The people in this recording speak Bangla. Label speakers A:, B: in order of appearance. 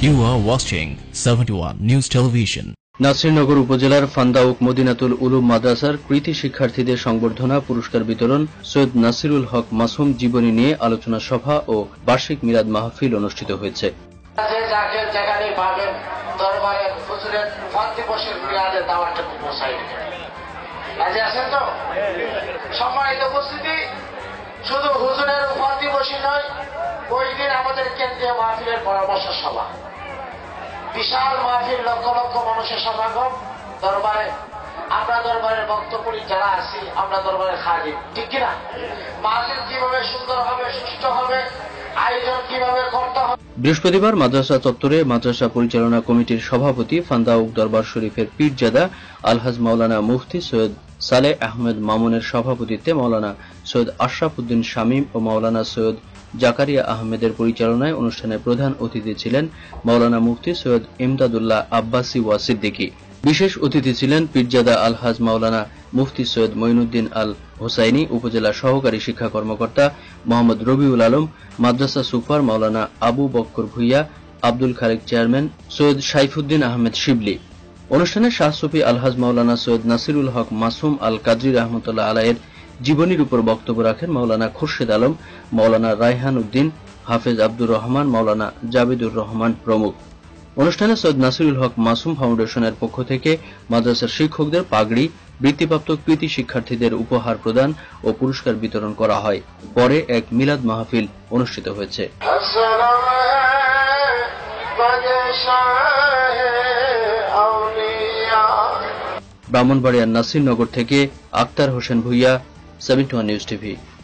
A: You are watching 71 News Television.
B: Nasirnagar উপজেলার ফান্দাউক মদিনাতুল উলুম মাদ্রাসার কৃতি শিক্ষার্থীদের সংবর্ধনা পুরস্কার বিতরণ, সৈয়দ নাসিরুল হক মাসুম জীবনী নিয়ে আলোচনা সভা ও বার্ষিক মিলাদ মাহফিল অনুষ্ঠিত হয়েছে।
C: শুধু হুজুরের উপাধি দিবসই নয়, ওই দিন আমাদের কেন্দ্রীয় মাহফিলের পরামর্শ সভা, বিশাল মাহফিল, লক্ষ লক্ষ মানুষের সমাগম দরবারে। আমরা দরবারের বক্তব্য যারা আছি, আমরা দরবারের খাদিম, ঠিক কিনা? মাহফিল কিভাবে সুন্দর হবে, সুষ্ঠু হবে, আয়োজন কিভাবে করতে হবে।
B: বৃহস্পতিবার মাদ্রাসা চত্বরে মাদ্রাসা পরিচালনা কমিটির সভাপতি ফান্দাউক দরবার শরীফের পীরজাদা আলহাজ মাওলানা মুফতি সৈয়দ সালেহ আহমেদ মামুনের সভাপতিত্বে মাওলানা সৈয়দ আশরাফ উদ্দিন শামীম ও মাওলানা সৈয়দ জাকারিয়া আহমেদের পরিচালনায় অনুষ্ঠানে প্রধান অতিথি ছিলেন মাওলানা মুফতি সৈয়দ ইমদাদুল্লাহ আব্বাসী ওয়া সিদ্দিকী। বিশেষ অতিথি ছিলেন পীরজাদা আলহাজ মাওলানা মুফতি সৈয়দ মঈনুদ্দিন আল হোসাইনি, উপজেলা সহকারী শিক্ষা কর্মকর্তা মোহাম্মদ রবিউল আলম, মাদ্রাসা সুপার মাওলানা আবু বক্কর ভুইয়া, আব্দুল খালেক চেয়ারম্যান সৈয়দ সাইফুদ্দিন আহমেদ শিবলি। অনুষ্ঠানে শাহ সুফি আলহাজ মাওলানা সৈয়দ নাসিরুল হক মাসুম আল কাদরি রহমতুল্লাহ আলাইয়ের জীবনীর উপর বক্তব্য রাখেন মাওলানা খুরশেদ আলম, মাওলানা রায়হান উদ্দিন, হাফেজ আব্দুর রহমান, মাওলানা জাবেদুর রহমান প্রমুখ। অনুষ্ঠানে সৈয়দ নাসিরুল হক মাসুম ফাউন্ডেশনের পক্ষ থেকে মাদ্রাসার শিক্ষকদের পাগড়ি, বৃত্তিপ্রাপ্ত কৃতি শিক্ষার্থীদের উপহার প্রদান ও পুরস্কার বিতরণ করা হয়। পরে এক মিলাদ মাহফিল অনুষ্ঠিত হয়েছে। ব্রাহ্মণবাড়িয়ার নাসিরনগর থেকে আক্তার হোসেন ভুইয়া, 71 নিউজ টিভি।